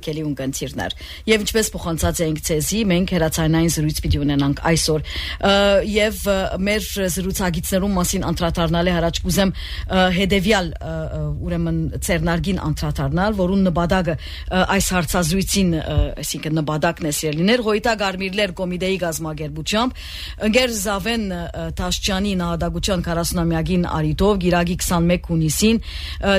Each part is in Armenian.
հարգելի ունկնդիրներ եւ ինչպես փոխանցած էինք ցեզի մենք հերացանային զրույց պիտի ունենանք այսօր եւ մեր զրուցակիցներում մասին անդրադառնալ է հարաճ կուզեմ հետեւյալ ուրեմն ցերնարգին անդրադառնալ որուն նպատակը այս հարցազրույցին այսինքն նպատակն է սիրելիներ Ղոյտա Գարմիրլեր կոմիտեի գազམ་ագերբությամբ ընկեր Զավեն Տաշչյանի նահատակության 40-ամյակին արիտով գիրագի 21 հունիսին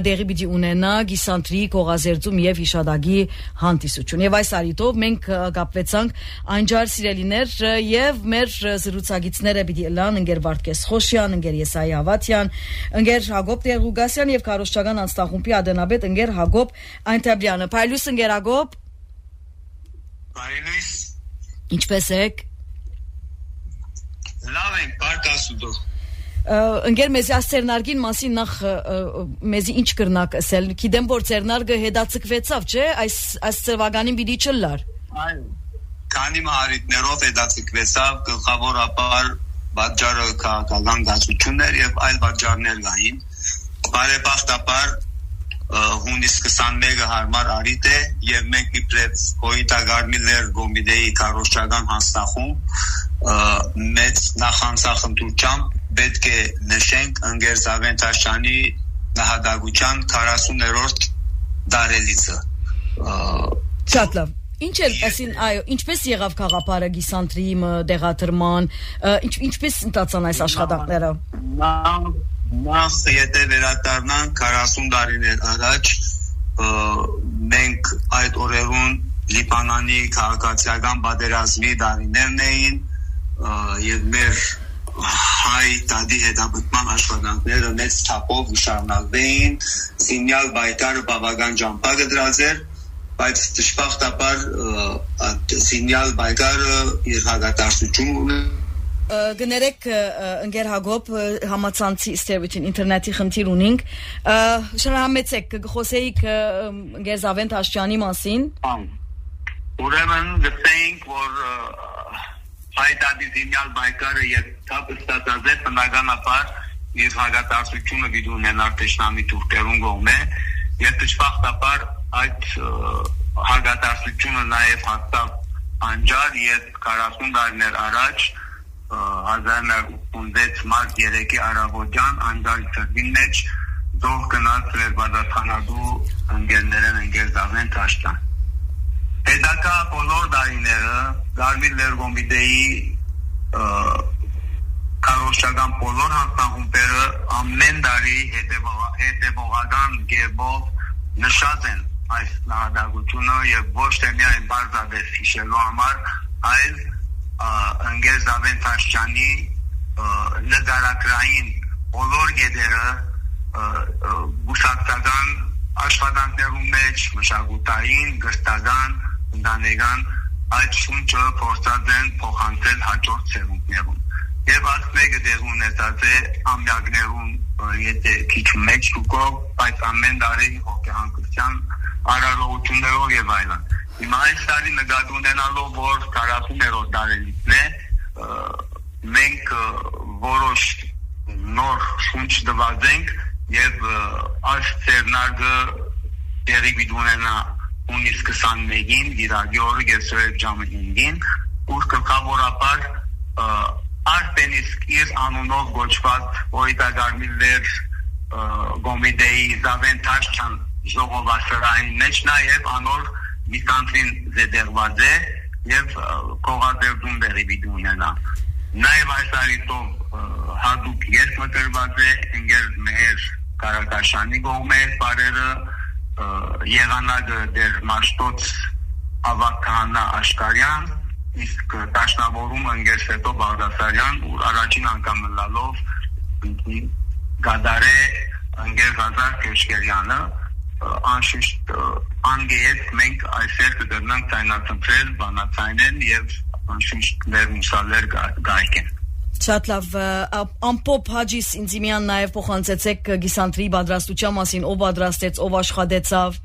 դեղի պիտի ունենա գիսանտրի կողազերծում եւ հիշադակի հանդիսություն եւ այս արիտով մենք կապվեցանք անջար սիրելիներ եւ մեր զրուցակիցները պիտի լան ընկեր Վարդգես Խոշյան ընկեր Եսայի Ավատյան ընկեր Հակոբ Տեր-Ղուգասյան եւ Քարոշչական անստախումբի ադենաբեդ ընկեր Հակոբ Այնտաբյանը Փայլուս ընկեր Հակոբ Փայլուս ինչպես եք լավ ենք բարգասուդով ընկեր մեզի այս ցերնարգին մասին նախ մեզի ինչ կրնակ ասել գիտեմ որ ցերնարգը հետացկվեցավ չէ այս ծրվականին պիտի չլար այո քանի մարիտներով հետացկվեցավ գլխավորապես բաժարը քաղաքական գացություններ եւ այլ բաժարներ կային բարեբախտաբար հունիս 21-ը հարմար արիտ է եւ մենք իբրև Ղոյտա Գարմիրլեր կոմիտեի քարոշչական հաստախում մեծ նախանցախնդրությամբ պետք է նշենք ընկեր Զավեն Տաշչյանի նահատակության 40-րդ տարելիցը շատ լավ ինչ է ասին այո ինչպես եղավ խաղապարը գիսանտրի դեղատրման ինչպես ընթացան այս աշխատանքները Նախ եթե վերադառնանք 40 տարիներ առաջ մենք այդ օրերուն Լիբանանի քաղաքացիական պատերազմի տարիներն էին եւ մեր հայ տադի հետապնդման աշխատանքները մեծ չափով շարունակվեին Սինյալ Բայկարը բավական ջանքեր դրած էր բայց դժբախտաբար Սինյալ Բայկարը իր հաղորդաշտություն ունի Գներեք ընկեր Հակոբ համացանցի ստերվիթին ինտերնետի խնդիր ունենք շնորհամեցեք խոսեիք ընկեր Զավեն Տաշչյանի մասին ուրեմն գտեինք որ հայտարարի Սինյալ Բայկարը երբ ստացած է բնականաբար իր հաղորդաշտությունը դիտի ունենալ Տեշնամի թուրքերուն կողմէ եւ դժբախտաբար այդ հաղորդաշտությունը նաեւ հաստատ անջար եւ 40 տարիներ առաջ 1986 մարտ 3-ի առավոտյան անջարի ծրվին մեջ ձող գնաց վերբադասխանադու ընկերներն ընկեր Զավեն Տաշչյան հետագա բոլոր տարիները Գարմիրլեր կոմիտեի քարոշչական բոլոր հաստախումբերը ամեն տարի հետևողական կերպով նշած են այս նահատակությունը եւ ոչ թե միայն բարձրապես հիշելու համար այլ ընկեր Զավեն Տաշչյանի նկարագրային բոլոր գեդերը գուսակցական աշխատանքներում մեջ մշակութային, գրթական, ընտանեկան այդ շունչը փորձած են փոխանցել հաջորդ սերունդներուն եւ այս մեկը դեր ունեցած է ամյակներուն եթե քիչ մեծ շուկով բայց ամեն տարի հոգեհանգստյան արարողություններով եւ այլն Հիմա այս տարի նկատի ունենալով որ 40-րդ տարելիցն է մենք որոշ նոր շունչ տված ենք եւ այս ցերնարգը դերի ունենա հունիս 21-ին գիրագի օրը գեսոյետ ժամը 5-ին ուր գլխավորապես Արտենիսկ իր անունով գոչված Ղոյտա Գարմիրլեր կոմիտեի Զավեն Տաշչյան ժողովրդային մեջ նաեւ անոր Գիսանտրին զետեղված է եւ կողազերծում դերի ունենա նաեւ այս արիտով հատուկ երկմտրված է ընկեր Մեհեր Կարակաշյանի կողմէ բարերը եղանակը դեր Մաշտոց Ավակահանա Աշկարյան իսկ դաշնավորում ընկեր Սետո Բաղդասարյան ու առաջին անգամ լալով գադարե ընկեր Ղազար Քեշկերյանը անշուշտ անգետ մենք այսեր կդրնանք ցայնացնել բանացայնեն եւ անշուշտ մեր մուսալեր գայքեն Շատ լավ ամփոփ Հաջիս Ինձիմյան նաեւ փոխանցեցեք գիսանտրի պատրաստության մասին ով պատրաստեց ով աշխատեցավ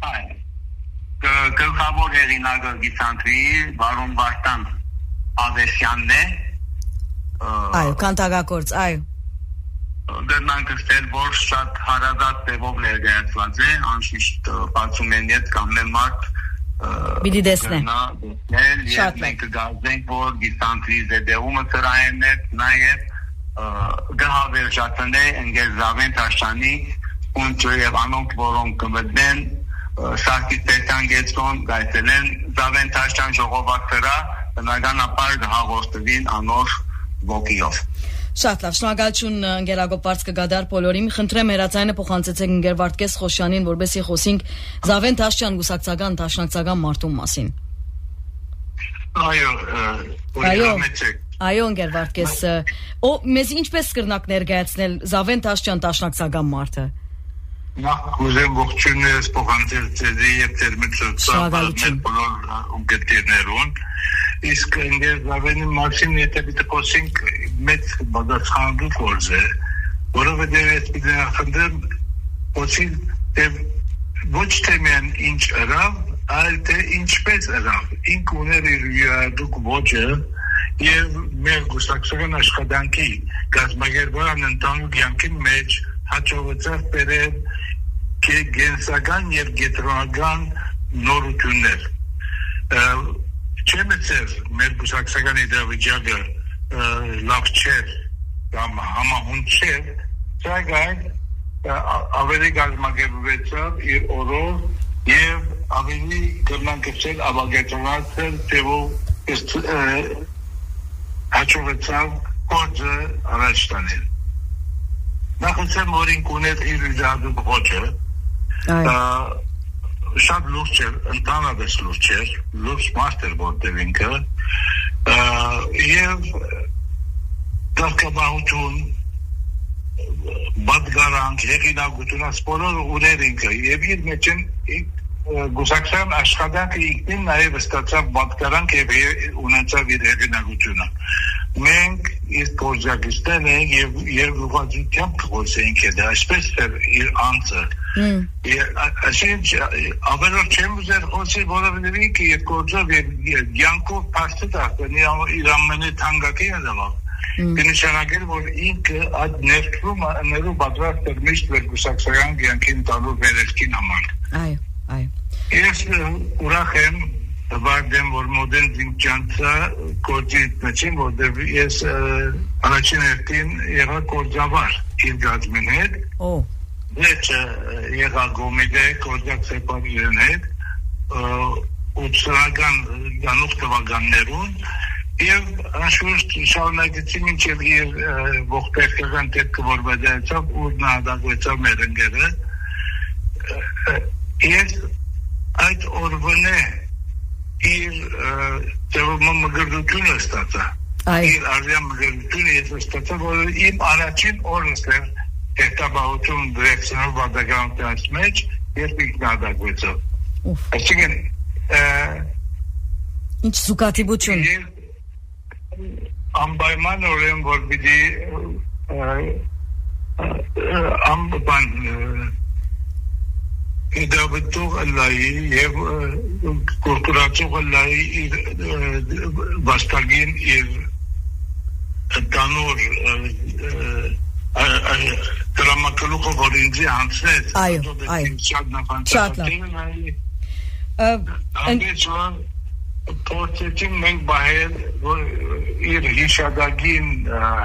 գլխավոր հեղինակը գիսանտրի բարոն Վարդան Ավեսյանն է այո կանտագակորց այո դեռնանք ստել որ շատ հարազատ տևով ներկայացված է անշուշտ բացում են իդ կամ մարդ Պիտի դեսնեն։ Շատ մենք կգազենք, որ գիստանտրի զեդեումը սրայեններ, նաև գհավերժատն է ընգեր Զավեն Տաշյանի ունջը և անոնք, որոնք կմտնեն Սարգիս Պետրան գայցել են Զավեն Տաշյան ժողովակցրա բնականաբար կհաղորդվին անոր ոգիով։ Շատ լավ, շնորհակալություն ընկերագոբ Պարզ կգադար բոլորին։ Խնդրեմ հերացայինը փոխանցեցեք ընկեր Վարդգես Խոշյանին, որպեսզի խոսենք Զավեն Տաշյան գուսակցական դաշնակցական մարդու մասին։ Այո, ընկեր Վարդգես, մեզ ինչպես կրնակ ներկայացնել Զավեն Տաշյան դաշնակցական մարդը։ Նախ կուզեմ ողջույններս փոխանցել ձեզի և թերմիցոցով մեր բոլոր ուղղություններուն։ Իսկ ընկեր Զավենի մասին եթե պիտի խոսենք մեծ բادرخانու գործ է, որովհետև ես պիտի նախնդրեմ խոսիլ ոչ թե միայն ինչ ըրավ, այլ թե ինչպես ըրավ։ Ինք ուներ իր յուրահատուկ ոճը և մեր գուսակցական աշխատանքի կազմակերպման ընդհանուր կյանքի մեջ հաջողեցավ բերել գենսական և կենտրոնական նորություններ։ Չեմ էցեր մեր գուսակցական իրավիճակը լավ չէր կամ համահունչ չէր, սակայն ավելի կազմակերպվեցավ իր օրով և ավելի կրնանկեցել ավագեցոնացել թեվով հաջողեցավ գործը առաջ տանել։ Նախնցեմ որինք ուներ իր իրադուկ ոճը, շատ լուրջ էր, ընդանավես լուրջ էր, լուրջ մարդ էր որտև ինքը, և դարկաբահություն, բադգարանք, հեղինակություն, ասպորոր ուներ ինքը, և իր մեջ են գուսակցական աշխատանքը ինքնին նաև ստացավ բադգարանք և ունեցավ իր հեղինակությունը։ Մենք իսկ գործակիցներ ենք և ուղղաձությամբ կխոսեինք է դա, այսպես էր իր անձը։ Ավելորդ չեմ ուզեր խոսի, որովհետև ինքը և գործով և յանքով պաստը դարձան, իր ամենի թանկագին դավավ։ Կնշանակել, որ ինքը այդ ներքրու պատրաստ էր միշտ վերգուսակցական կյանքի ընդհանուր վերելքին համար։ Այո։ Ես ուրախ եմ վարդեմ, որ մոդեն զինքյանցա գործից մեջին, որտև ես առաջին հերթին եղա գործավար իր գազմին հետ, վեճը եղա գոմիդե գործակ սեպարիրեն հետ, 80-ական գանուխ տվականներուն, և անշուրշտ շարունակեցի մինչև իր ողբերգական դեպքը, որ բեդայեցավ, ուր նահատակվեցավ մեր ընկերը, ես այդ օրվնե իր մգրդությունը ստացա, իր արյան մգրդությունը ես ստացա, որ իմ առաջին օրս էր հետաբահություն դրեկցնով վադականությանց մեջ, երբ ինքնահատակվեցավ։ Այսինքն ինչ զուգադիպություն։ Անպայման օրեն, որ պիտի Իդավտող ըլլայի և կորպորացող ըլլայի իր վաստագին իր տանոր դրամակլուխը, որ ինձի հանցնեց, շատ լավ։ Հանդից որ փորձեցին մենք բահել իր հիշադակին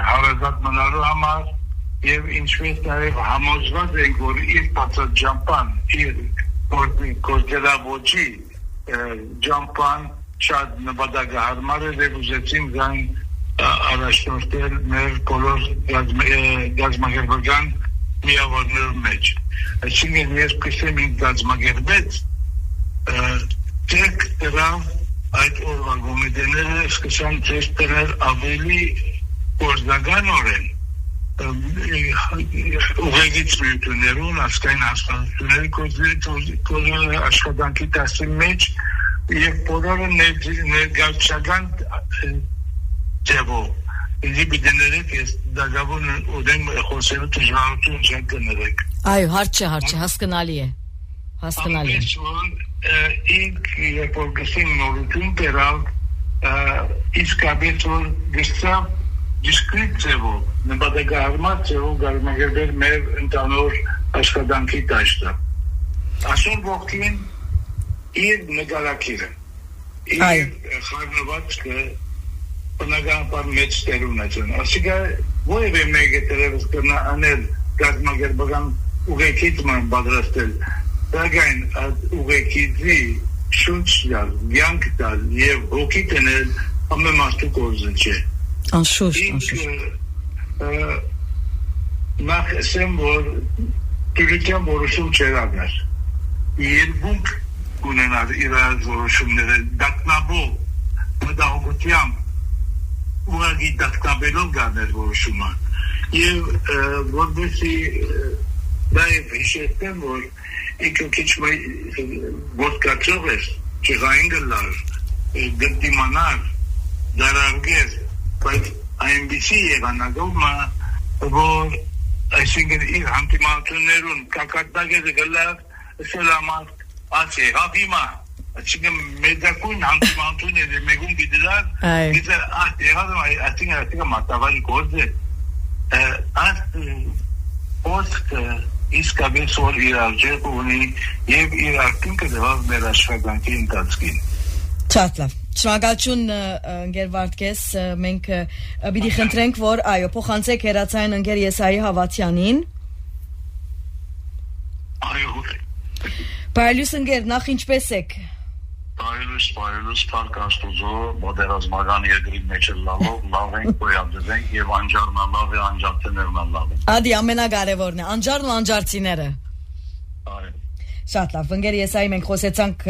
հարազատ մնալու համար և ինչպես նաև համոզված ենք, որ իր բացած ջամպան, իր գործելավոճի ջամպան շատ նպատակահարմար էր և ուզեցին զայն առաջնորդել մեր բոլոր գազམ་ակերպական միավորներու մեջ։ Այսինքն ես կսեմ ինձ գազམ་ակերպեց, տեք դրավ այդ օրվա գոմիդեները սկսան ծես տնել ավելի գործնական օրեն, ուղեգից միություններուն, ասկային հասկանությունների աշխատանքի տասի մեջ և բոլորը ներգաղթական ձևով։ Ինձի բիդեներեք ես դագավուն ուդեմ խոսելու տժվարություն շատ կներեք։ Այո, հարց չէ, հասկանալի է։ Ամենից որ ինք երբ որ գսին նորություն տերավ, իսկապես որ գսավ դիսկրիտ ձևով, նպատակահարմար ձևով գազམ་ակերպել մեր ընդհանուր աշխատանքի դաշտը։ Այսօր ողքին իր նկարակիրը, խառնվածքը բնականաբար մեծ տեր ունեցան։ Ասիկա ովևէ մեկը դեռևս կնա անել գազམ་ագերբական ուղեկից ման պատրաստել։ Սակայն ուղեկիցի շունչ դալ, յանք դալ եւ հոգի տնել ամեն մարդու գործը չէ։ Անշուշտ։ Նախ ասեմ, որ դուրիքյան որոշում չեր ագար։ Երկունք ունենալ իր որոշումները դակնաբով, մտահոգությամբ, ուղղակի դակնաբելով գանել որոշումը։ Եվ որպեսի դա է հիշեցնեմ, որ ինքը քիչ ոտկացող էր, չեղային գլար, գտիմանար, դարարգեր, բայց այնպիսի եղանակողը, որ այսինքն իր հանդիմանություններուն կակատագեզը գլար, սելամատ, աց եղավ հիմա, այսինքն մեծակույն հանդիմանությունները մեգուն գիդրար, գիզը աստ եղավ, այսինքն մատավալի գործ է, աստ ոստը իսկապես որ իր արժեք ունի և իր արտինքը դվավ մեր աշխագանքի ընթացքին։ Շատ լավ։ Շնորհակալություն ընկեր Վարդգես, մենք պիտի խնդրենք, որ այո, փոխանցեք հեռացային ընկեր Եսայի Հավատյանին։ Այո։ Բարելույս ընկեր, նախ ինչպես եք։ Բարելույս, Փառք Աստուծո, մոդերազմական երկրի մեջ լավով, լավ ենք, գոյատևենք եւ անջարն լավ է, անջարցիներն լավ են։ Ադի ամենակարևորն է, անջարն ու անջարցիները։ Այո։ Շատ լավ, ընկեր Եսայի մենք խոսեցանք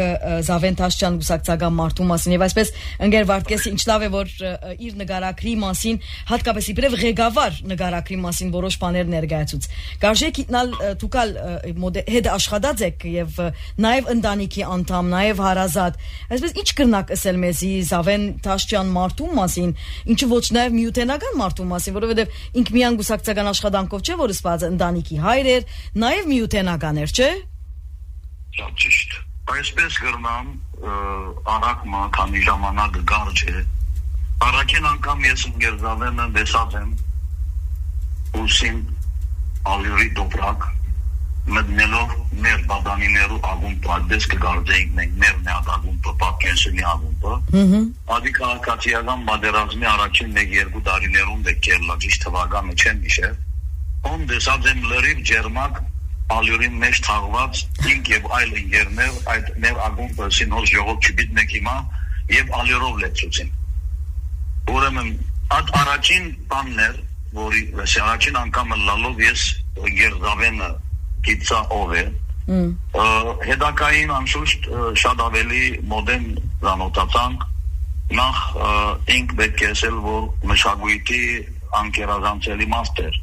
Զավեն Թաշչյան գուսակցական մարդու մասին եւ այսպես ընկեր Վարդգեսը ինչ լավ է որ իր նկարագրի մասին հատկապես իբրև ղեկավար նկարագրի մասին որոշ բաներ ներկայացուց կարժե գիտնալ դուքալ հետ աշխատած եք եւ նաեւ ընտանիքի անդամ նաեւ հարազատ այսպես ինչ կրնակ ասել մեզի Զավեն Թաշչյան մարդու մասին ինչը ոչ նաեւ միութենական մարդու մասին որովհետեւ ինք միան գուսակցական աշխատանքով չէ որ սպած ընտանիքի հայր էր նաեւ միութենական էր չէ Շատ ճիշտ։ Այսպես գրնամ առակմա քանի ժամանակ գարջ է։ Առաքին անգամ ես ընկերզավենը դեսած եմ ուսին ալյուրի դոպրակ մտնելով մեր բաբանիներու ագումբը այդպես կգարձեինք մենք մեր նյադագումբը պատկենսունի ագումբը ադի քաղաքացիական բادرազմի առաջին 1-2 տարիներում դեկերլա ճիշտ թվականը չեմ հիշել ում դեսած եմ լրիվ ջերմակ Ալյուրին մեջ թաղված ինք և այլ ինգերներ այդ մեր ագումբը սինոր ժողով չբիտնեք հիմա և ալյուրով լեցուցին ուրեմն այդ առաջին բաններ որի առաջին անգամը լալով ես Գերզավենը գիծա ով է հետակային անշուշտ շատ ավելի մոդեն զանոթացանք նախ ինք պետք է ասել որ մշակույթի անկերազանցելի մաստեր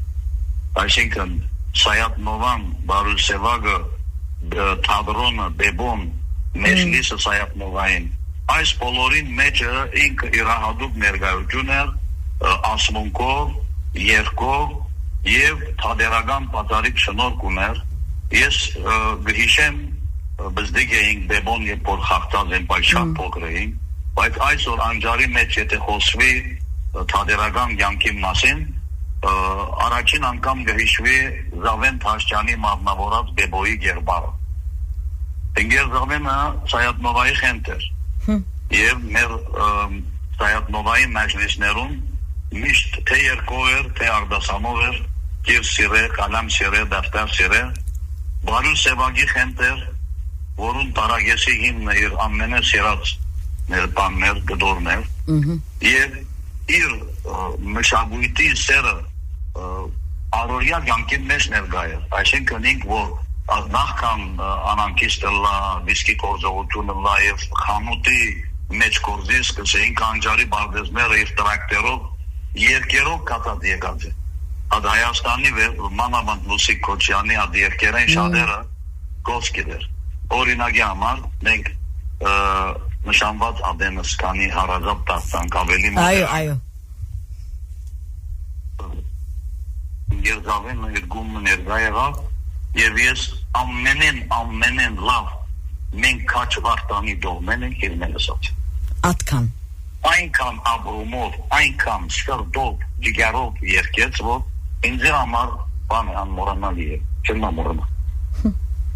այսինքն Սայատ Նովան, Բարուսևագը, Թադրոնը, Բեբոն, Մեջլիսը Սայատ Նովային այս բոլորին մեջը ինք իրահատուկ ներկայություն էր ասմունքով, երկով և թադերական պատարիկ շնորհք ուներ ես գհիշեմ բզդիկ էինք Բեբոն և որ խաղթած են բայց շատ փոքր էին բայց այսօր անջարի մեջ եթե խոսվի թադերական կյանքի մասին առաջին անգամ գհիշվի Զավեն Թաշչյանի մատնավորած Բեբոյի գերբարը։ Ընկեր Զավենը Սայատնովայի խենթ էր և մեր Սայատնովայի մաջլիսներում միշտ թե երկով էր, թե արդասանով էր, կիր սիրե, կալամ սիրե, դավտար սիրե, Բարուսևագի խենթ էր, որուն տարագեսի հիմնը իր ամենը սիրած մեր բաններ, գդորներ և իր մշակույթի սերը Արորյա կյանքի մեջ ներկա է, այսինքն ինք որ նախքան անանկիստելա, վիսկի գործողությունելա և խանութի մեջ գործի սկսեինք անջարի բարդեզները և տրակտերով երկերով կատած եկած է։ Այդ Հայաստանի մանավանդ Լուսիկ Քոչյանի այդ երկերային շատերը գործքեր էր։ Օրինակի համար մենք նշանված ադենս կանի հարազատ տաստանք ավելի Այո Գերզավենը երկումը ներկա եղավ և ես ամենեն լավ մենք քաչ վարտանի դողմեն ենք իրմեն ասաց Ատքան այնքան աբրումով, այնքան սրդով, ջիգարով երկեց, որ ինձ համար բան է անմորանալի է, չեմ ամորանա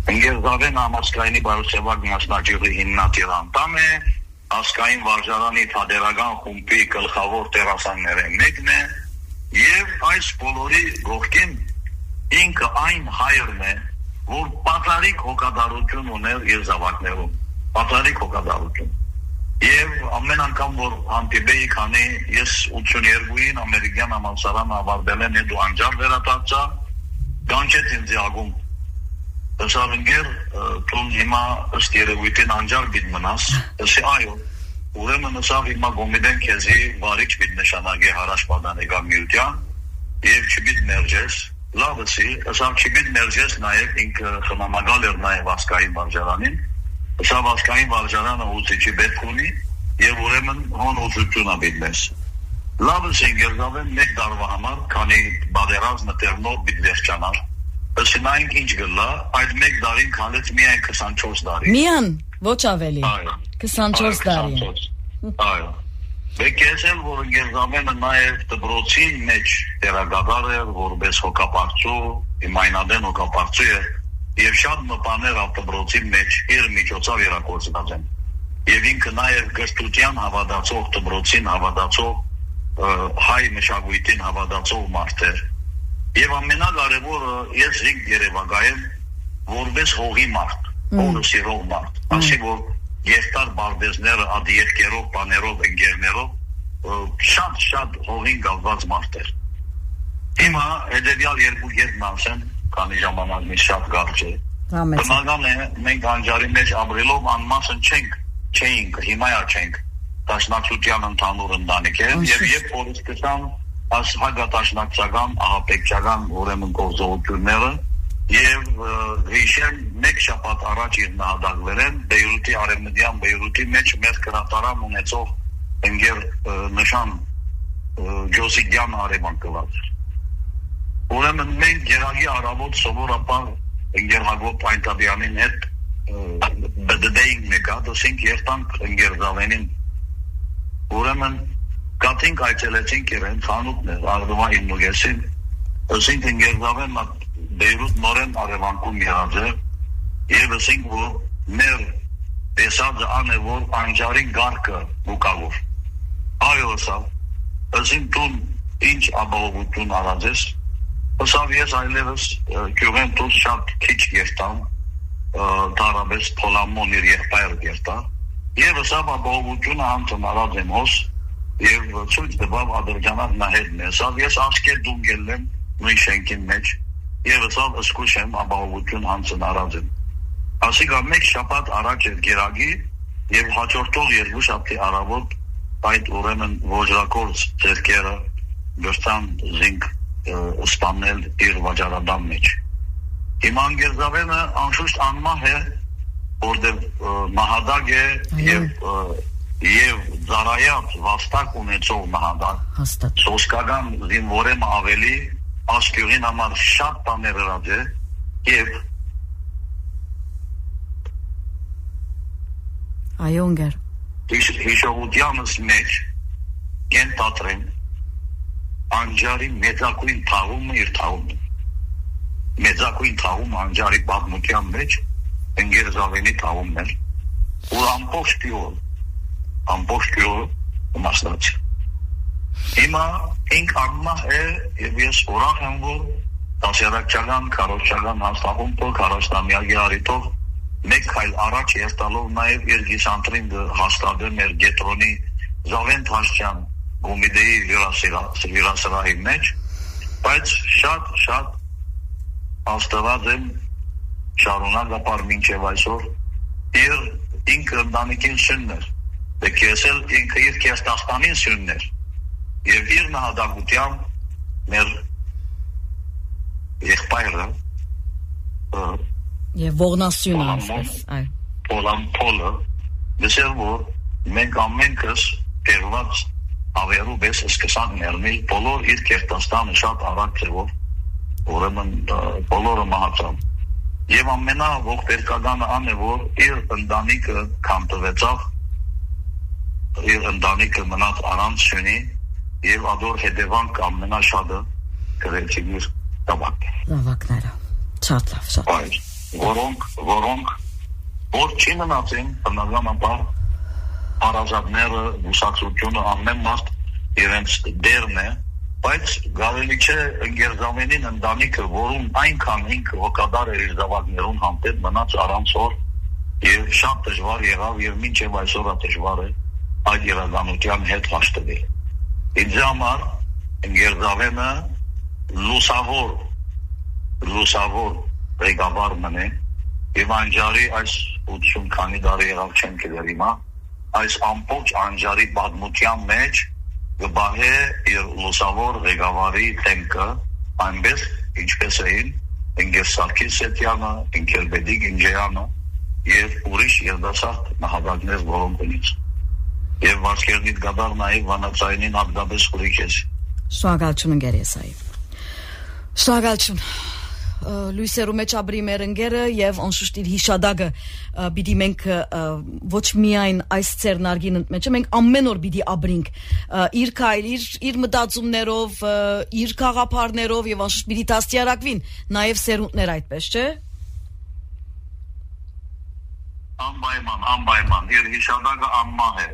Գերզավենը համասկայնի Բարուսևագ մասնաճյուղի հիմնադիր անդամ է Ասկային վարժարանի թատերական խումբի գլխավոր տերասանները մեկն է եւ այս բոլորի գողքին ինքը այն հայրն է, որ պատարիկ հոգադարություն ուներ իր զավակներում, պատարիկ հոգադարություն։ Եվ ամեն անգամ, որ հանդիպեի, քանի ես 82-ին ամերիկյան համալսարանը ավարտել եմ, դու անջար վերադարձա, կանչեց ինձ ագում։ Ասավ ինգեր, տուն հիմա ըստ երևույթին անջար բիտ մնաս, ասի այո, ուրեմն ասավ հիմա գոմիդեն քեզի վարիչ բիտ նշանագի հարաշ պատանեկան միության եւ չբիտ մերժես, լավ ասի, ասավ չբիտ մերժես նաեւ ինքը խնամակալ էր նաեւ Ասկային վարժարանին, ասավ Ասկային վարժարանը ուծիչի պետք ունի եւ ուրեմն հոն ուծությունա բիդնես։ Լավ ասի ինգերզավեն մեկ տարվա համար, քանի բادرազնը տերնոր բիտ վերջանար, ասի նայինք ինչ գլա, այդ մեկ տարին քանեց միայն 24 տարի։ Միան, ոչ ավելի։ Այո։ 24 տարի։ Այո։ Բեկեսել, որ ինգերզավենը նաև դբրոցին մեջ դերագադար էր, որպես հոգապարծու, իմայնադեն հոգապարծու էր, եւ շատ մտաներ դբրոցի մեջ իր միջոցով իրագործած են։ Եվ ինքը նաև գրթության հավատացող, դբրոցին հավատացող, հայ մշակույթին հավատացող մարդ էր։ Եվ ամենակարևորը ես ինք երևակայեմ որպես հողի մարդ, հողը սիրող մարդ, ասի որ երկար բարդեզները ադ երկերով, բաներով, ընկերներով շատ հողին գալված մարդ էր։ Հիմա հետևյալ երկու կետն ասեմ, քանի ժամանակ մի շատ կարճ է։ Բնական է, մենք անջարի մեջ ապրելով անմասն չէինք, հիմա չենք, դաշնակցության ընդհանուր ընտանիք է, եւ երբ փորձեցան հագատաշնակցական, ահապեկչական ուրեմն գործողությունները եւ հիշեմ մեկ շաբաթ առաջ իր նահատակվել են Բեյրութի արևմտյան Բեյրութի մեջ մեր կրատարան ունեցող ընկեր նշան Ջոսիգյան արևանքված։ Ուրեմն մենք Գերագի առավոտ սովորաբար ընկեր Հակոբ Այնտաբյանին հետ բդդեինք մեկա, դասենք երտանք ընկեր Զավենին։ Ուրեմն կատինք այցելեցինք իրեն խանութներ, արդվա հիմնուգեսին, ասինք ընկեր Զավեն Բեյրութ նորեն արևանքում եղած է եւ ասենք որ մեր տեսածը ան է որ անջարին գարկը բուկավոր այո սա ասենք դու ինչ ապահովություն արած ես ասավ ես այլևս գյուղեն դու շատ քիչ գերտամ դարաբես փոլամոն իր եղբայր գերտա եւ ասավ ապահովությունը անցնարած եմ հոս եւ ցույց տվավ ադրջանակ նահերն է ասավ ես ասկե դու գելեմ նույն շենքին մեջ Եվ ասավ սկուշեմ ապահովություն հանցնարած եմ։ Ասիկա մեկ շաբաթ առաջ էր Գերագի եւ հաջորդող երկու շաբթի առավոտ այդ ուրեմն ոժրակորձ ձերքերը դրտան զինք սպանել իր վաճառադամ մեջ։ Հիմա Անգերզավենը անշուշտ անմահ է, որտեղ նահատակ է եւ ծառայած վաստակ ունեցող նահատակ։ Հաստատ։ Սոսկական զինվորեմ ավելի Ասկյուրին համար շատ բաներ հրած է և Այո ընկեր հիշողությանս մեջ կեն տատրեն անջարի մեծակույն թաղումը իր թաղումը մեծակույն թաղում անջարի պատմության մեջ ընկեր Զավենի թաղումն էր որ ամբողջ պյոր մասնաց Հիմա ինք անմահ է եւ ես ուրախ եմ որ դասերակցական, քարոզչական հաստատումը քարոզտամյակի արիտով մեկ քայլ առաջ երթալով նաեւ իր գիսանտրին հաստատել մեր գետրոնի Զավեն Թաշյան Գոմիդեի հյուրասրահի մեջ բայց շատ աստված եմ շարունակապար մինչև այսօր իր ինքը ընտանիքին սյուններ դեկեսել ինքը իր Քերստաստանին սյուններ Եվ իր նահատակությամբ մեր եղբայրը Եվ ողնասյունը ասես Պոլը դեսել որ մենք ամենքս տեղված ավերու բես սկսանք ներմել բոլոր իր Քերտաստանը շատ արագ ձևով ուրեմն բոլորը մահացան Եվ ամենա ողբերգականը ան է որ իր ընտանիքը քամտվեցավ իր ընտանիքը մնաց առանց սյունի Եվ ադոր հետևանք ամենաշատը գրեցին իր Զավակները, շատ լավ Որոնք որ չի մնացին բնականաբար հարազատները, ուսակցությունը ամեն մաս իրենց դերն է, բայց գալելի չէ ընկերզավենին ընտանիքը, որում այնքան ինքը հոգադար էր իր զավակներուն հանդեպ մնաց առանց օր եւ շատ դժվար եղավ եւ մինչեւ այսօր դժվար է այդ իրականության հետ հաշտվել։ Ինձ համար ընկերզավենը լուսավոր ղեկավար մնե եւ անջարի այս 80 քանի տարի եղավ չեմ գիտեր հիմա այս ամբողջ անջարի պատմության մեջ գբահե իր լուսավոր ղեկավարի թեմքը այնպես ինչպես էին ընկեր Սարգիս Սետյանը, ընկեր Բեդիկ Ինջեյանը եւ ուրիշ երդասարդ նահատակներ որոնք ունից եւ վարչերնիդ գդար նաեւ վանացայինին հատկապես ուրիշ է։ Շնորհակալություն ընկեր Եսայի։ Շնորհակալություն Լույսերու մեջ ապրի մեր ընկերը եւ անշուշտ իր հիշադակը պիտի մենք ոչ միայն այս ցերնարգին մեջ մենք ամեն օր պիտի ապրենք իր քայլ իր մտածումներով իր խաղապարներով եւ անշուշտ պիտի դաստիարակվին նաեւ սերունդներ այդպես չէ անպայման իր հիշադակը անմահ է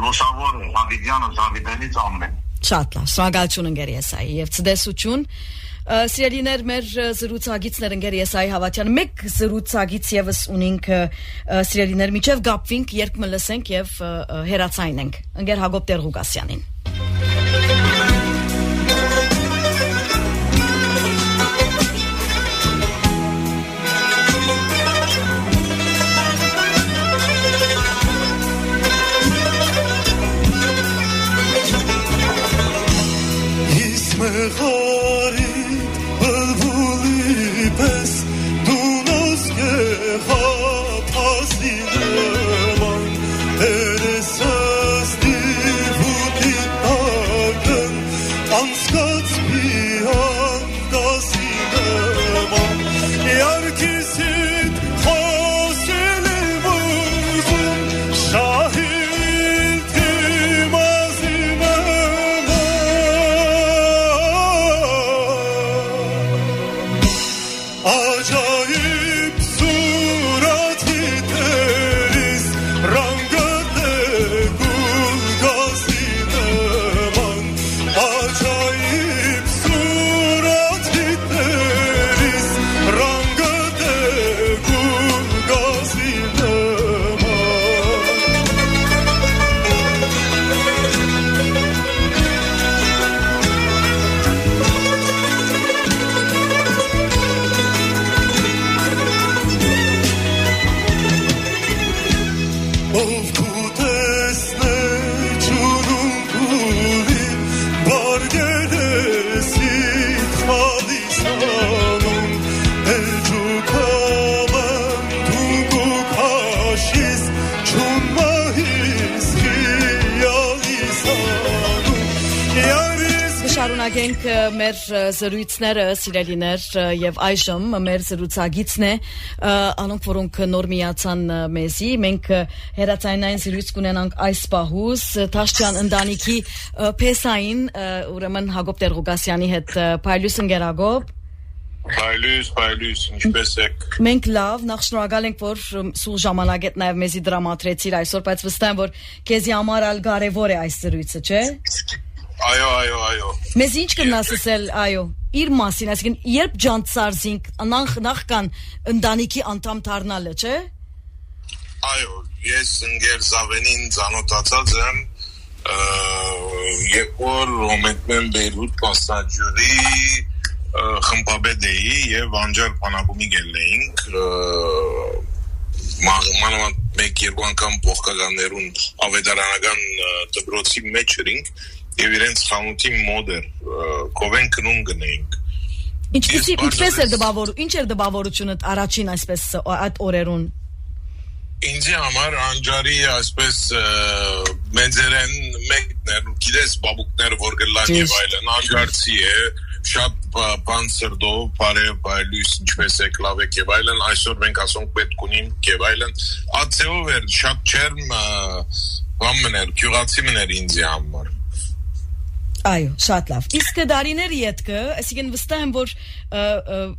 լուսավոր հավիդյանը Զավիդենից ամեն Շատ լավ, շնորհակալություն ընկեր Եսայի եւ ցտեսություն Սիրելիներ մեր զրուցակիցներ ընկեր Եսայի Հավատյան մեկ զրուցակից եւս ունենք սիրելիներ միջև գապվինք երբ մլսենք եւ հերացայինենք ընկեր Հակոբ Տեր-Ղուկասյանին Մեղարիտ բլբուլի պես դու նոսկե խապասի նման երեսս դիվուտի ակն անցկացվի անդասի նման Յարկիսիտ խոսել եմ ուզում շահիլթի մազի Acayip surati teris rangate gul gazineman Acayip surati teris rangate gul gazineman Ով կուտեսնե ճունում կուլի բարգերեսիտ խալիսանում էջուկամն դունգու կաշիս ճուն մահիս խիալիսանում Շարունակենք մեր զրույցները սիրելիներ եւ այժմ մեր զրուցակիցն է անոնք որոնք նոր միացան մեզի մենք հերացայինային զրույց կունենանք այս պահուս Թաշչյան ընտանիքի փեսային ուրեմն Հակոբ Տեր-Ղուկասյանի հետ Փայլյուս ընկերագոբ Փայլյուս ինչպես եք Մենք լավ նախ շնորհակալ ենք որ սուղ ժամանակ հետ նաեւ մեզի դրամատրեցիր այսօր բայց վստահ եմ որ քեզի համար ալ կարեւոր է այս զրույցը չէ Այո Մեզ ինչ կնաս ասել այո իր մասին այսինքն երբ ջանցարզինք նախքան ընտանիքի անդամ դառնալը չէ Այո ես ընկեր Զավենին ծանոթացած եմ երբ որ Ռոմենտմեն Բեյրութ մասնաճյուղի խմբաբեդ էի եւ անջար բանակումի գելեինք մանավանդ մեկ-երկու անգամ փոխկականներուն ավետարանական դպրոցի մեջ էինք եւ իրենց խանութի մոդեր կովեն կնում գնեինք ինչպես էր դպավորությունը ինչ էր դպավորությունը առաջին այսպես այդ օրերուն Ինձ համար անջարի այսպես մեծերեն մեկներ գիտես բաբուկներ որ գլան եւ այլն անջարցի է շատ բան սրդով բարև Փայլյուս ինչպես է լավ եք եւ այլն այսօր մենք ասոնք պետք ունենք եւ այլն ածեով էր շատ չերմ բան մներ քյուղացի մներ ինձ համար Այո, շատ լավ։ Իսկ դարիների յետքը, այսինքն վստահ եմ, որ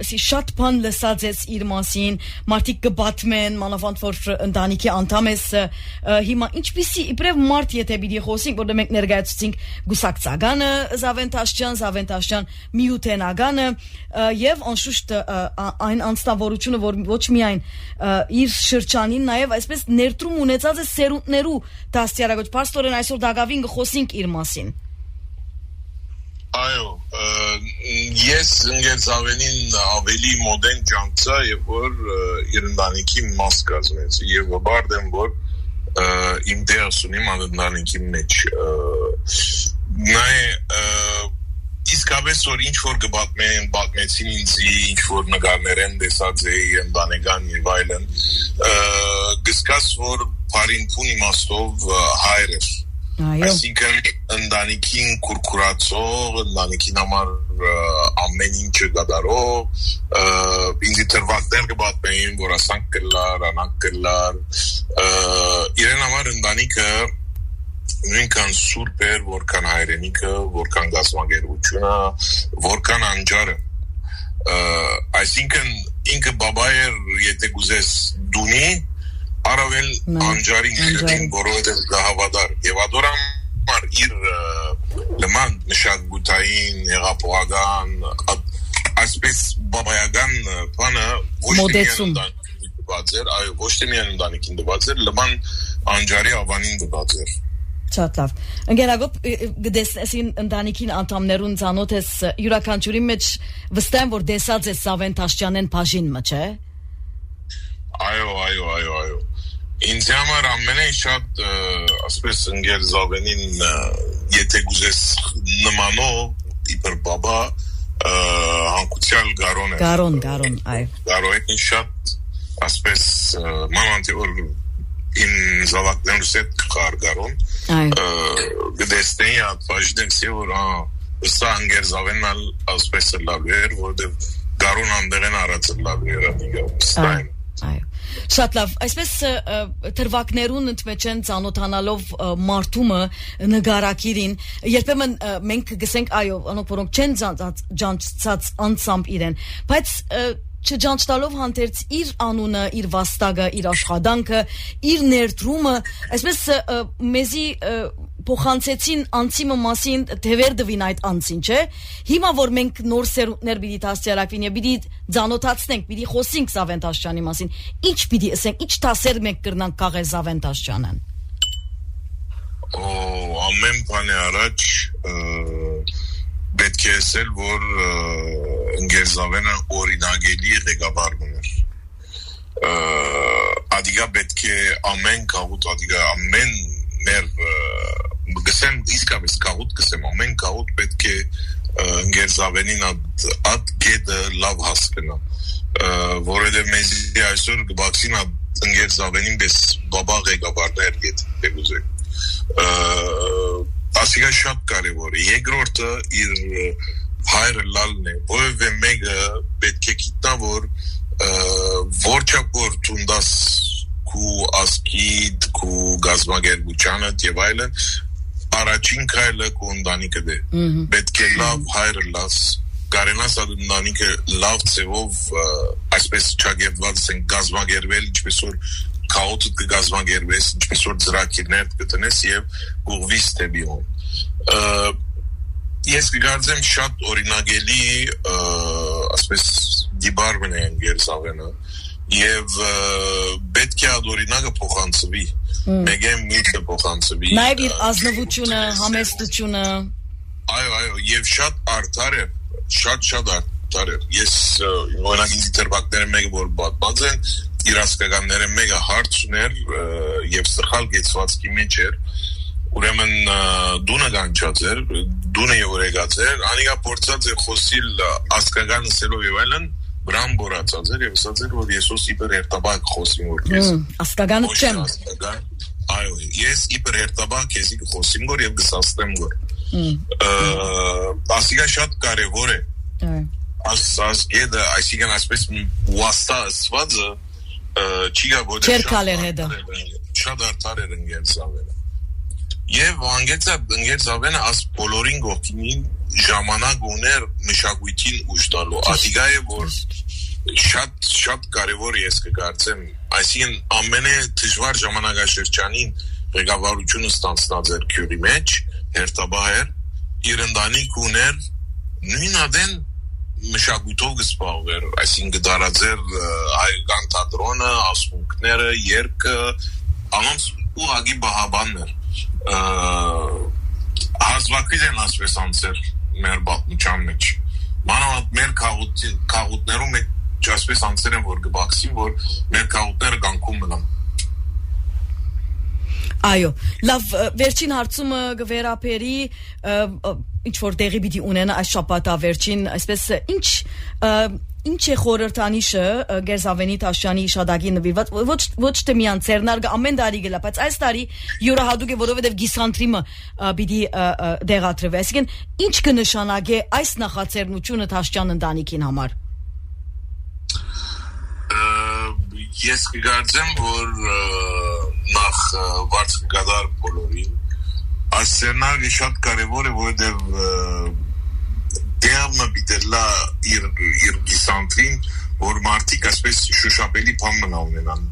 ասի շատ բան լսած ես իր մասին, մարդիկ կբատմեն, մանավանդ որ ընտանիքի անդամ ես, հիմա ինչպիսի իբրև մարդ եթե պիտի խոսենք, որտեղ մենք ներկայացուցինք գուսակցականը Զավեն Տաշյան միութենականը եւ անշուշտ այն անձնավորությունը, որ ոչ միայն իր շրջանին, նաեւ այսպես ներդրում ունեցած է սերունդներու դաստիարակոչ պաստորեն այսօր դակավին կխոսենք իր մասին։ Այո, ես ընկերձավենին ավելի մոդեն ջանքցա, երբ որ իր ընտանիքի մաս կազմեցի եւ բարդ եմ, որ իմ դերս ունիմ ընտանիքի մեջ։ Նայ իսկապես որ ինչ որ պատմեցին ինձի, ինչ որ նկարներ են տեսած էի ընտանեկան եւ այլն, գսկաս որ բարին փուն իմաստով հայր էր։ Այսինքն ընտանիքին կուրկուրացող, ընտանիքին համար ամեն ինչը գդարող, ինձի թրվակներ կբատմեին, որ ասանք կլար, անանք կլար, իրեն համար ընտանիքը նույնքան սուրբ էր, որքան հայրենիքը, որքան գազագերությունը, որքան անջարը, այսինքն ինքը բաբա էր, եթե գուզես դունի, Արավել անջարին քրտին որովհետև գահավադար եւ ադորամար իր լման նշագութային հեղափոխական այսպես բաբայական բանը ոչ թե միայն ընտանիքին դված էր լման անջարի ավանին դված էր Շատ լավ ընկերագոբ գտեսին ընտանիքին անդամներուն ցանոթ ես յուրաքանչյուրի մեջ վստահ եմ որ դեսած ես Զավեն Տաշյանեն բաժինը չէ Այո Ինձ համար ամենայն շատ ասպես ընկերձավենին եթե գուզես նմանով իբր բաբա հանկուցյալ գարոն է Գարոն, այո Գարոյին շատ ասպես մանանտի որ իմ զավակներս հետ կխար գարոն գտեսնեի ատվաժդենք սի որ ըստա ընկերձավենն ասպես լավ էր որտև գարոն անդեղեն արածը լավ էր Այո Շատ լավ, այսպես թրվակներուն ընդմեջեն ծանոթանալով մարդումը նգարակիրին, երբեմն մենք գսենք այո, անոնք որոնք չեն ջանցած անցամբ իրեն, բայց չջանցտալով հանդերձ իր անունը, իր վաստակը, իր աշխատանքը, իր ներդրումը, այսպես մեզի փոխանցեցին անցիմը մասին թևեր դվին այդ անցին, չէ՞։ Հիմա որ մենք նոր սերունդներ պիտի դաստիարակվին եւ պիտի ծանոթացնենք, պիտի խոսենք Զավեն Տաշյանի մասին, ինչ պիտի ասենք, ինչ տասեր մենք կրնանք քաղել Զավեն Տաշյանն։ Ամեն բանի առաջ պետք է ասել, որ ընկերձավենը օրինագելի ղեկավարն էր։ Ադիգա պետք է ամեն կաղուտ, ադիգա ամեն մեր գսեմ իսկապես կաղուտ գսեմ ամեն կաղուտ պետք է ընկերձավենին այդ գեդը լավ հասկնա որովհետև մեզի այսօր գբաքսին ընկերձավենին պես բաբա ղեկավարներ գետ ասիգա շատ կարևոր է երկրորդը իր հայրը լալն է որևէ մեկը պետք է գիտնա որ որչապոր տունդաս քու ասկիդ քու գազագերբուչանը եւ այլն առաջին քայլը քու ընտանիքը դե պետք է լավ հայրը լաս կարենաս ընտանիքը լավ ծևով այսպես չագերված են գազագերվել ինչպես որ քաոտը կգազագերվես ինչպես որ ծրակիրներ կտնես եւ ուղվիս տեբիոն ես կգարձեմ շատ օրինագելի ասպես դիբարվն է ընկերձավենը եւ պետք է օրինակը փոխանցվի մեգեմ միտը փոխանցվի նաեւ իր ազնվությունը համեստությունը այո եւ շատ արդար է շատ արդար է ես օրինակ ինձ դերբակները մեկը որ բացած են իր ասկականները մեկը հարց ուներ եւ սխալ գեցվածքի մեջ էր ուրեմն դունը գանչած էր դունը յորեգած էր անիկա փորձած է խոսիլ ասկական սելով եւ այլն Բրան բորացած էր եւ ասած էր որ Եսուս իբր երտաբակ խոսիմ որ ես ասկականը չեմ այո ես իբր երտաբակ քեզի խոսիմ որ եւ գսաստեմ որ ասիգա շատ կարեւոր է ասած գեդը այսինքն այսպես վաստա ասվածը չի գա որ չերքալեր հետը շատ արդար էր ընկերձավենը Եվ անգեց ավենը աս բոլորին գողքինին ժամանակ ուներ մշակույթին ուժ տալու ադիգա է որ շատ կարևոր ես կգործեմ այսինքն ամենը դժվար ժամանակաշրջանին ղեկավարությունը ստանցնած էր քյուրի մեջ հերթաբահեր իր ընտանիք ուներ նույն ադեն մշակույթով գսպաղվեր այսինքն դարաձեր հայկական թատրոնը ասմունքները երգը անոնց ուղագի բահաբաններ հազվագիր են ասպես անցեր մեր բաղմուչան մեջ մանավանդ մեր կաղուտներում ասպես անցեր են որ գբաքսին որ մեր կաղուտները գանքում մնան Այո, լավ, վերջին հարցումը գվերապերի ինչ որ տեղի պիտի ունենա այս շաբաթը վերջին, այսպես ինչ է խորհրդանիշը Գերզավենի Տաշյանի իշադակի նվիրված ոչ թե միան ցերնարգը ամեն տարի գլա, բայց այս տարի յուրահատուկ է որովհետև գիսանտրիմը պիտի դեղատրվի, այսինքն ինչ կնշանակե այս նախաձեռնությունը Տաշյան ընտանիքին համար Ես կգործեմ, որ նախ վարձկադար բոլորին այս սերնարգը շատ կարևոր է, որովհետև դերմը բիտելա իր գիսանտրին, որ մարդիկ ասպես շոշապելի պան մնա ունենան,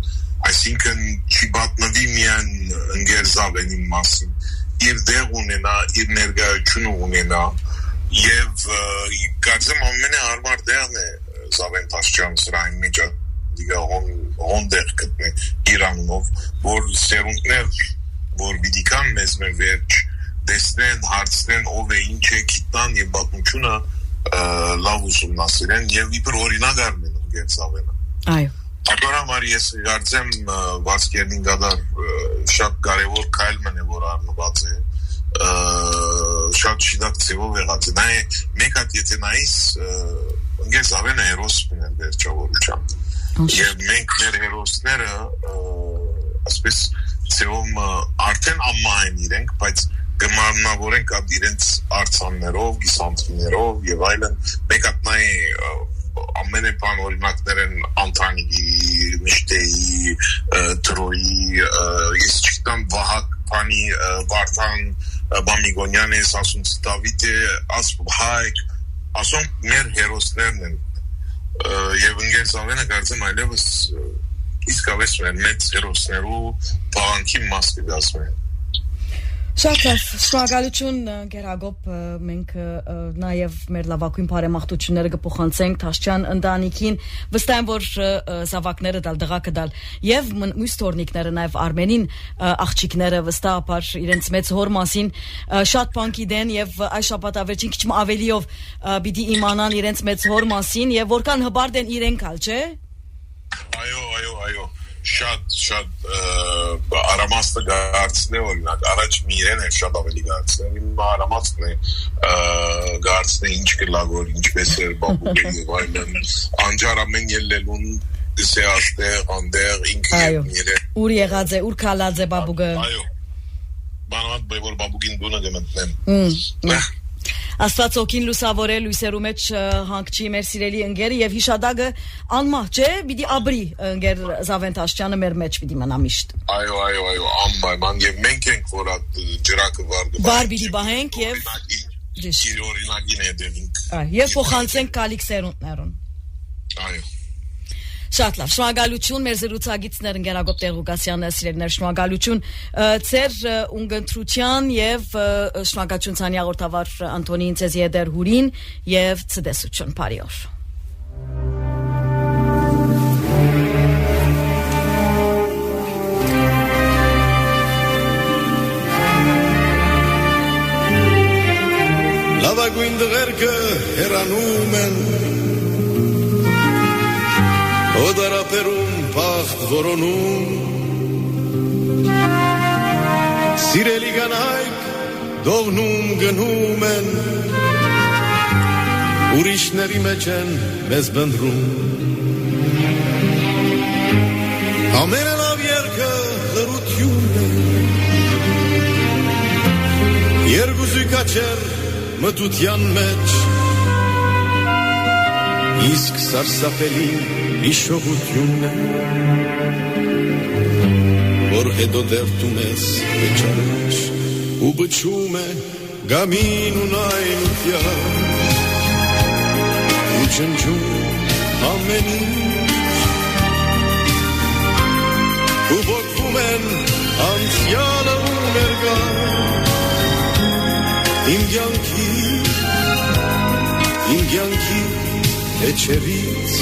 այսինքն չի բատնվի միան ընգերզավենի մասին, իր դեղ ունենա, իր ներգայությունը ունենա, և գործեմ ամենը հարմար դեղն է Զավեն Տաշյան սրային մեջ դիգա հոնդեղ կտնե իրանով, որ սերունդներ, որ բիդիկան մեզ մեր վերջ դեսնեն, հարցնեն, ով է ինչ է կիտնան և բատմությունը լավ ուսումնասիրեն և իպր օրինակ արմեն ընգերզավենը։ Այո։ Ակոր համար ես գարձեմ վարձկերնին գադար շատ կարևոր կայլմն է, որ արնված է, շատ շիդակ ծևով եղած է, նա է մեկ հատ եթե նայիս ընգերզավենը հերոս մնեն վերջավորության։ Եվ մենք մեր հերոսները ասպես ծևում արդեն ամմահեն իրենք, բայց գմարնավորենք ատ իրենց արցաններով, գիսանտրիներով և այլն մեկ ատնայ ամեն է պան օրինակներ են Անտանիգի, Միշտեի, Տրոյի, ես չգիտեմ Վահակ պանի Վարդան Բամիգոնյան ես ասում Դավիթ է, Հայկ, ասում մեր հերոսներն են և ընգերզավենը գարձեմ այլևս իսկավես մեծ հերոսներու բաղանքի մաս կգասում են Շատ լավ, շնորհակալություն Գերագոբ, մենք նաև մեր լավագույն բարեմաղթությունները կփոխանցենք Տաշյան ընտանիքին, վստահ եմ, որ զավակները դալ դղակը դալ եւ մյուս տորնիկները նաև Արմենին աղջիկները վստահաբար իրենց մեծ հոր մասին շատ բան գիտեն եւ այս շաբաթավերջին քիչ ավելիով պիտի իմանան իրենց մեծ հոր մասին եւ որքան հբարդ են իրենք ալ, չէ՞։ Այո շատ արամաստը գարցն է օրինակ առաջ մի իրեն է շատ ավելի գարցն է հիմա արամաստն է գարցն է ինչ կլագոր ինչպես էր բաբուգը և այլն անջար ամեն ելլելուն գսե աստեղ անդեղ ինքը և միրը ուր եղած է ուր կալած է բաբուգը այո բանավատ բայվոր բաբուգին դունը գմտնեմ Աստված օքին լուսավորե լույսերու մեջ հանգչի մեր սիրելի ընկերը եւ հիշադակը անմահ չէ պիտի աբրի ընկեր Զավեն Տաշյանը մեր մեջ պիտի մնա միշտ Այո անպայման եւ մենք ենք որ այդ ջրակը վար պիտի բահենք եւ օրինակին հետևենք եւ փոխանցենք կալիք սերունդներուն Այո Շատ լավ, շնորհակալություն մեր զրուցակիցներ Գերագոբ Տեր-Ղուկասյանը, սիրելիներ, շնորհակալություն ձեր ունգընտրության եւ շնորհակալություն ցանի հաղորդավար Անտոնին Ցեզիեդեր Հուրին եւ ցտեսություն բարի օր Լավագույն դղերքը հեռանում են Օդարապերում պախտ որոնում Սիրելի կանայք դողնում գնում են Ուրիշների մեջ են մեզ բնդրում Ամենը լավ երգը լրություն է Երգուզույք աչեր մտության մեջ Իսկ սարսափելի հիշողությունն է Որ հետո դերտում ես վեճարմեջ ու բչում է գամին ու նայնության ու ջնջում ամեն ինչ ու ոգվում են անցյալը ու ներկան իմ կյանքի էջերից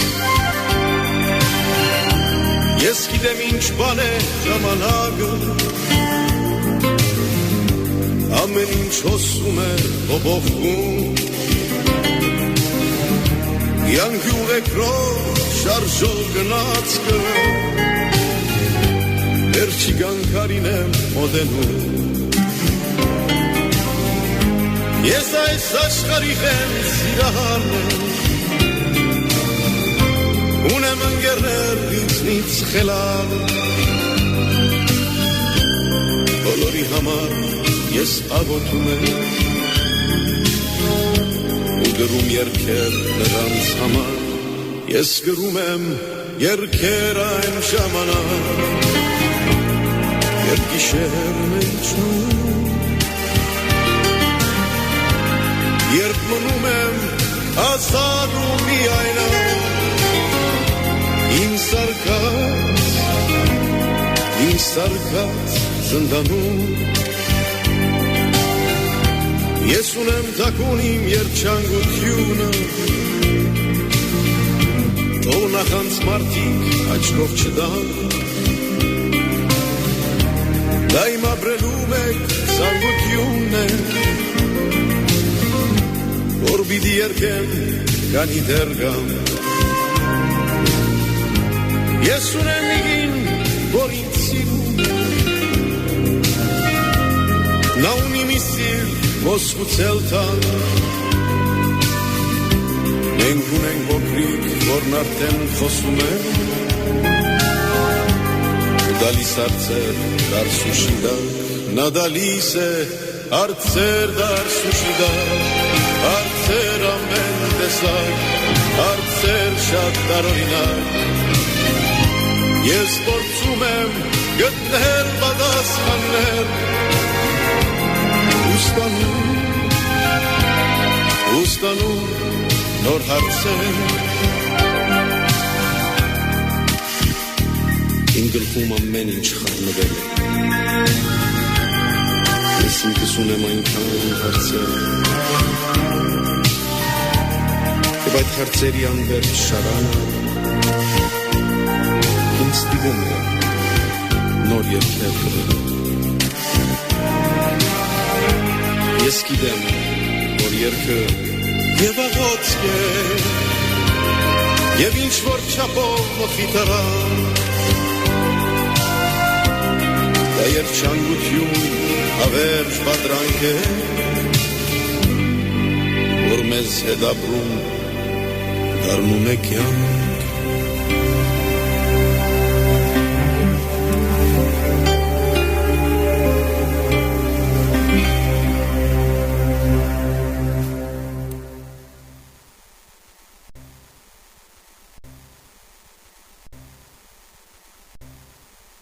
ես գիտեմ ինչ բան է ժամանակը ամեն ինչ հոսում է հոբոխում կյանքի ուղեկրով շարժող գնացքը վերջի կանգարին եմ մոտենում ես այս աշխարհի հենց սիրահարն եմ ունեմ ընկերներ ինձնից խելալ բոլորի համար ես աղոթում եմ ու գրում երգեր նրանց համար ես գրում եմ երգեր այն ժամանակ երբ գիշերն է իջնում երբ մնում եմ ազատ ու միայնակ Իմ սարկած զնդանում Ես ունեմ թակուն իմ երջանկությունը Թող նախանց մարդիկ աչքով չդան Դա իմ ապրելու մեկ զանգությունն է Որ պիտի երգեմ կանի դեռ գամ Ես ունեմ միգին, որ ինձ սիրում Նա ունի մի սիր, ոսկուցել տան Մենք ունենք ոքրիկ, որն արդեն խոսում է Դալիս արծեր, դարսուշի դար Նա դալիս է, արծեր, դարսուշի դար Արծեր ամեն տեսակ, արծեր շատ տարօրինակ Ես փորձում եմ գտնել պատասխաններ Ուստանում նոր հարցեր Իմ գլխում ամեն ինչ խառնվել է Ես ինքս ունեմ այնքան հարցեր Եվ այդ հարցերի անվերջ շարանը Ինձ տիվում է նոր երգեր գրել Ես գիտեմ, որ երգը և աղոթք է Եվ ինչ որ չափով մխիթարան Դա երջանկություն հավերժ պատրանք է Որ մեզ հետ ապրում դառնում է կյանք